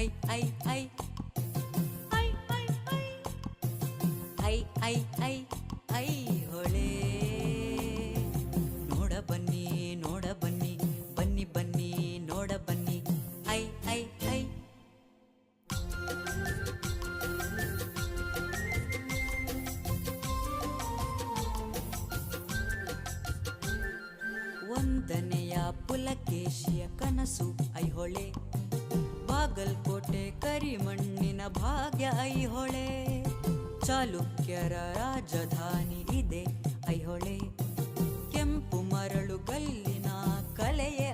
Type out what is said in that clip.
I I I I I I I I Aihole. ನೋಡ ಬನ್ನಿ ನೋಡ ಬನ್ನಿ, ಬನ್ನಿ ಬನ್ನಿ ನೋಡ ಬನ್ನಿ, ಐ ಐ ಐ. ಒಂದನೆಯ ಪುಲಕೇಶಿಯ ಕನಸು ಐಹೊಳೆ, ಬಾಗಲಕೋಟೆ ಕರಿಮಣ್ಣಿನ ಭಾಗ್ಯ ಐಹೊಳೆ. ಚಾಲುಕ್ಯರ ರಾಜಧಾನಿ ಇದೆ ಐಹೊಳೆ, ಕೆಂಪು ಮರಳು ಗಲ್ಲಿನ ಕಲೆಯೇ